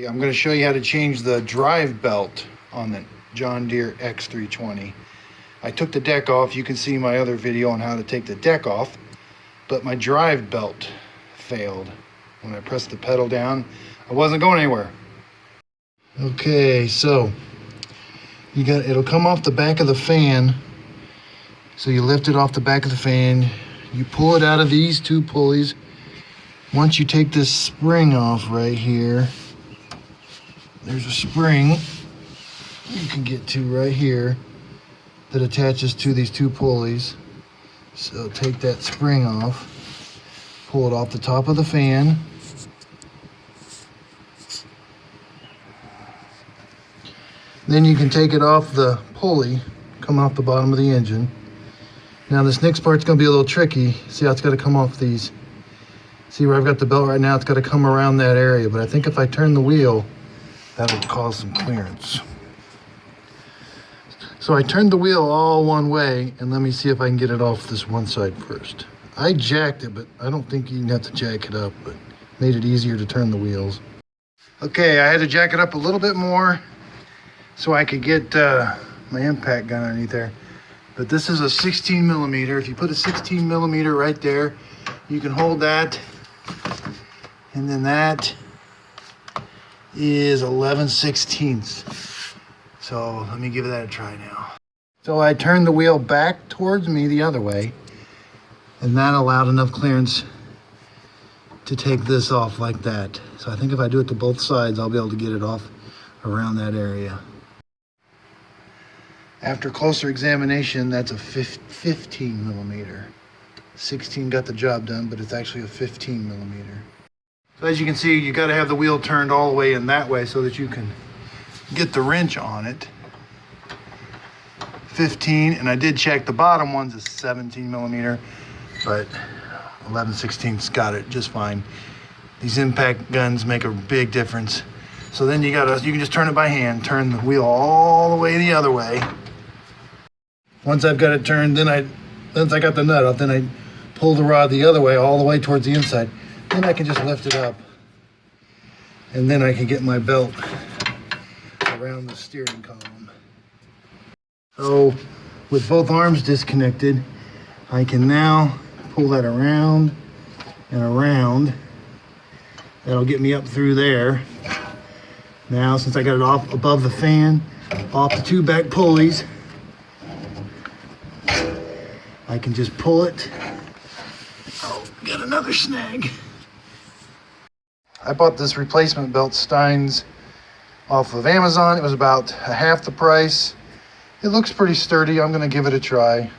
I'm going to show you how to change the drive belt on the John Deere X320. I took the deck off. You can see my other video on how to take the deck off, but my drive belt failed. When I pressed the pedal down, I wasn't going anywhere. Okay, so it'll come off the back of the fan. So you lift it off the back of the fan, you pull it out of these two pulleys. Once you take this spring off right here, there's a spring you can get to right here that attaches to these two pulleys. So take that spring off, pull it off the top of the fan. Then you can take it off the pulley, come off the bottom of the engine. Now this next part's gonna be a little tricky. See how it's gotta come off these. See where I've got the belt right now? It's gotta come around that area, but I think if I turn the wheel, that would cause some clearance. So I turned the wheel all one way, and let me see if I can get it off this one side first. I jacked it, but I don't think you have to jack it up, but made it easier to turn the wheels. Okay, I had to jack it up a little bit more so I could get my impact gun underneath there. But this is a 16 millimeter. If you put a 16 millimeter right there, you can hold that. And then that is 11/16. So let me give that a try now. So I turned the wheel back towards me the other way, and that allowed enough clearance to take this off like that. So I think if I do it to both sides, I'll be able to get it off around that area. After closer examination, that's a 15 millimeter. 16 got the job done, but it's actually a 15 millimeter. So as you can see, you got to have the wheel turned all the way in that way so that you can get the wrench on it. 15, and I did check the bottom one's a 17 millimeter, but 11/16's got it just fine. These impact guns make a big difference. So then you can just turn it by hand, turn the wheel all the way the other way. Once I've got it turned, once I got the nut off, then I pull the rod the other way, all the way towards the inside. Then I can just lift it up. And then I can get my belt around the steering column. So with both arms disconnected, I can now pull that around and around. That'll get me up through there. Now, since I got it off above the fan, off the two back pulleys, I can just pull it. Oh, got another snag. I bought this replacement belt, Stens, off of Amazon. It was about half the price. It looks pretty sturdy. I'm gonna give it a try.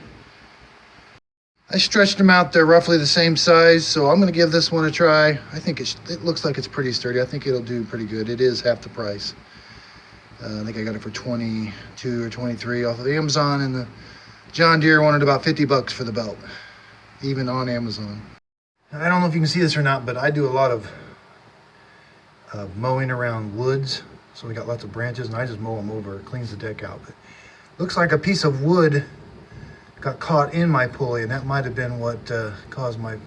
I stretched them out. They're roughly the same size, so I'm gonna give this one a try. I think it looks like it's pretty sturdy. I think it'll do pretty good. It is half the price. I think I got it for 22 or 23 off of Amazon, and the John Deere wanted about 50 bucks for the belt, even on Amazon. I don't know if you can see this or not, but I do a lot of mowing around woods. So we got lots of branches, and I just mow them over. It cleans the deck out. But looks like a piece of wood got caught in my pulley, and that might have been what caused my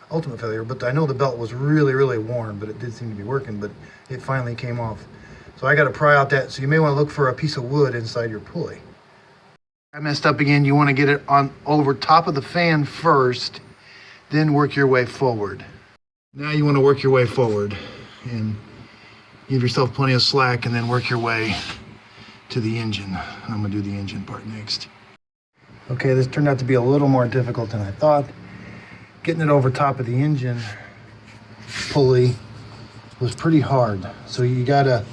ultimate failure. But I know the belt was really, really worn, but it did seem to be working, but it finally came off. So I got to pry out that. So you may want to look for a piece of wood inside your pulley. I messed up again. You want to get it on over top of the fan first, then work your way forward. Now you want to work your way forward and give yourself plenty of slack, and then work your way to the engine. I'm gonna do the engine part next. Okay, this turned out to be a little more difficult than I thought. Getting it over top of the engine pulley was pretty hard. So you gotta,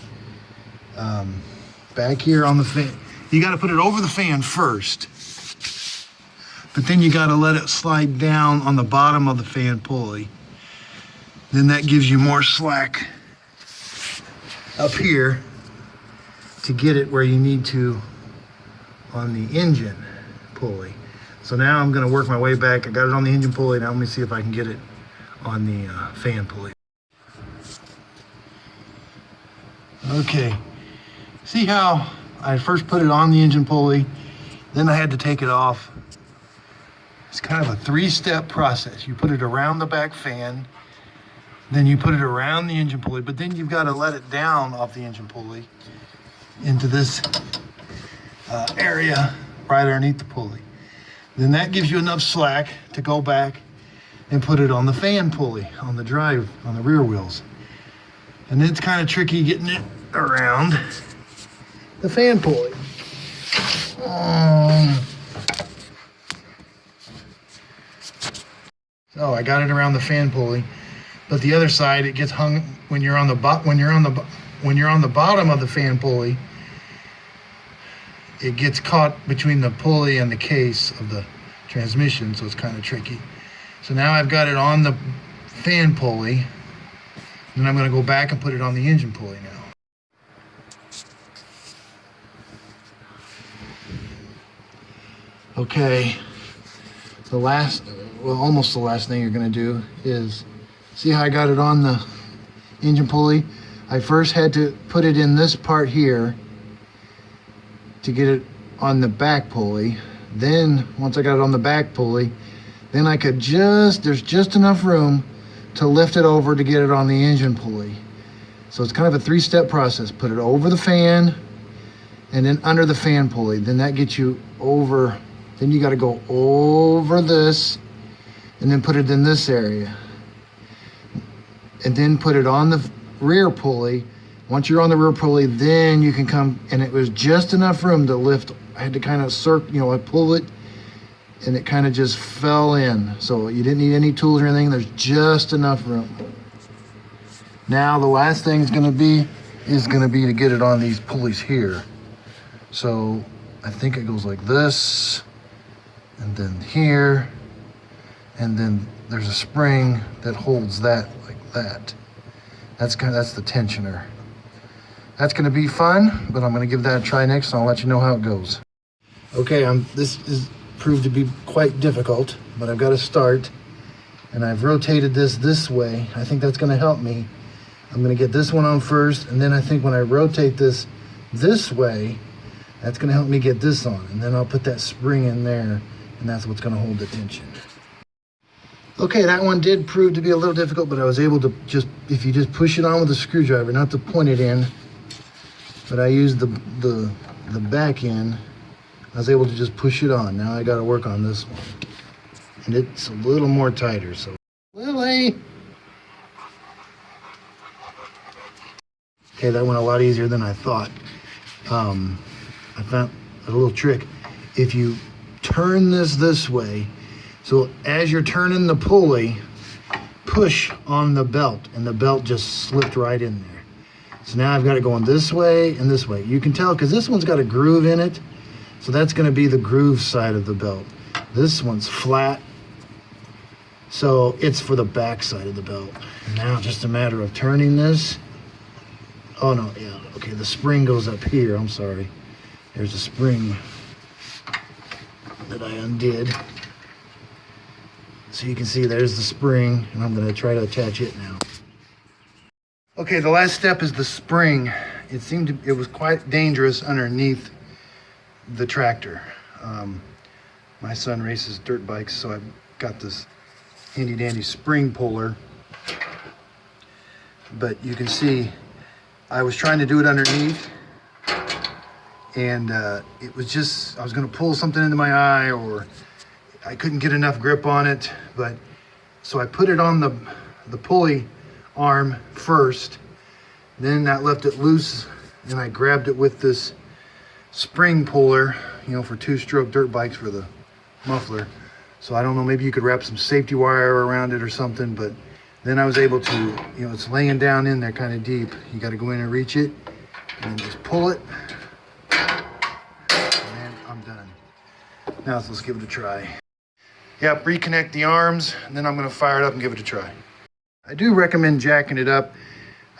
back here on the fan, you gotta put it over the fan first, but then you gotta let it slide down on the bottom of the fan pulley. Then that gives you more slack up here to get it where you need to on the engine pulley. So now I'm going to work my way back. I got it on the engine pulley. Now let me see if I can get it on the fan pulley. Okay, see how I first put it on the engine pulley, then I had to take it off. It's kind of a three-step process. You put it around the back fan, Then you put it around the engine pulley, but then you've got to let it down off the engine pulley into this area right underneath the pulley. Then that gives you enough slack to go back and put it on the fan pulley, on the drive, on the rear wheels. And it's kind of tricky getting it around the fan pulley. So I got it around the fan pulley, but the other side it gets hung when you're on the bottom of the fan pulley. It gets caught between the pulley and the case of the transmission, so it's kind of tricky. So now I've got it on the fan pulley, and I'm going to go back and put it on the engine pulley now. Okay, almost the last thing you're going to do is, see how I got it on the engine pulley? I first had to put it in this part here to get it on the back pulley. Then once I got it on the back pulley, then I could there's just enough room to lift it over to get it on the engine pulley. So it's kind of a 3-step process. Put it over the fan and then under the fan pulley. Then that gets you over. Then you got to go over this and then put it in this area. And then put it on the rear pulley. Once you're on the rear pulley, then you can come, and it was just enough room to lift. I had to kind of I pull it, and it kind of just fell in. So you didn't need any tools or anything. There's just enough room. Now the last thing is going to be to get it on these pulleys here. So I think it goes like this, and then here, and then there's a spring that holds that like that. That's the tensioner. That's going to be fun, but I'm going to give that a try next, and I'll let you know how it goes. Okay, this is proved to be quite difficult, but I've got to start, and I've rotated this way. I think that's going to help me. I'm going to get this one on first, and then I think when I rotate this way, that's going to help me get this on, and then I'll put that spring in there, and that's what's going to hold the tension. Okay, that one did prove to be a little difficult, but I was able to if you just push it on with a screwdriver, not to point it in, but I used the back end, I was able to just push it on. Now I got to work on this one. And it's a little more tighter, so. Lily! Okay, that went a lot easier than I thought. I found a little trick. If you turn this way, so as you're turning the pulley, push on the belt, and the belt just slipped right in there. So now I've got it going this way and this way. You can tell because this one's got a groove in it, so that's going to be the groove side of the belt. This one's flat, so it's for the back side of the belt. And now just a matter of turning this. Oh no, yeah, okay, the spring goes up here, I'm sorry. There's a spring that I undid. So you can see there's the spring, and I'm going to try to attach it now. Okay, the last step is the spring. It was quite dangerous underneath the tractor. My son races dirt bikes, so I've got this handy dandy spring puller. But you can see I was trying to do it underneath, and it was just, I was going to pull something into my eye, or I couldn't get enough grip on it. But so I put it on the pulley arm first, then that left it loose, and I grabbed it with this spring puller, for 2-stroke dirt bikes for the muffler. So I don't know, maybe you could wrap some safety wire around it or something, but then I was able to, it's laying down in there kind of deep. You got to go in and reach it, and then just pull it, and then I'm done. Now let's give it a try. Yep, reconnect the arms, and then I'm going to fire it up and give it a try. I do recommend jacking it up.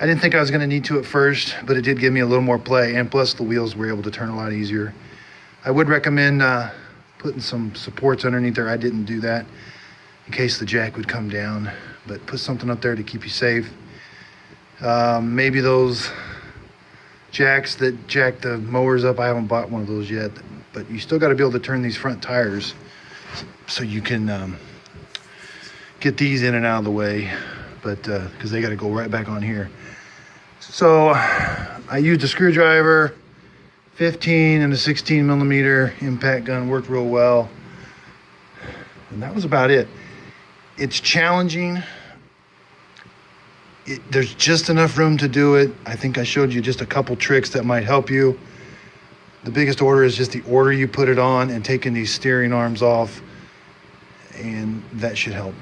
I didn't think I was going to need to at first, but it did give me a little more play, and plus the wheels were able to turn a lot easier. I would recommend putting some supports underneath there. I didn't do that in case the jack would come down, but put something up there to keep you safe. Maybe those jacks that jack the mowers up. I haven't bought one of those yet, but you still got to be able to turn these front tires so you can get these in and out of the way. but because they got to go right back on here. So I used a screwdriver, 15 and a 16 millimeter impact gun worked real well. And that was about it. It's challenging. There's just enough room to do it. I think I showed you just a couple tricks that might help you. The biggest order is just the order you put it on and taking these steering arms off, and that should help.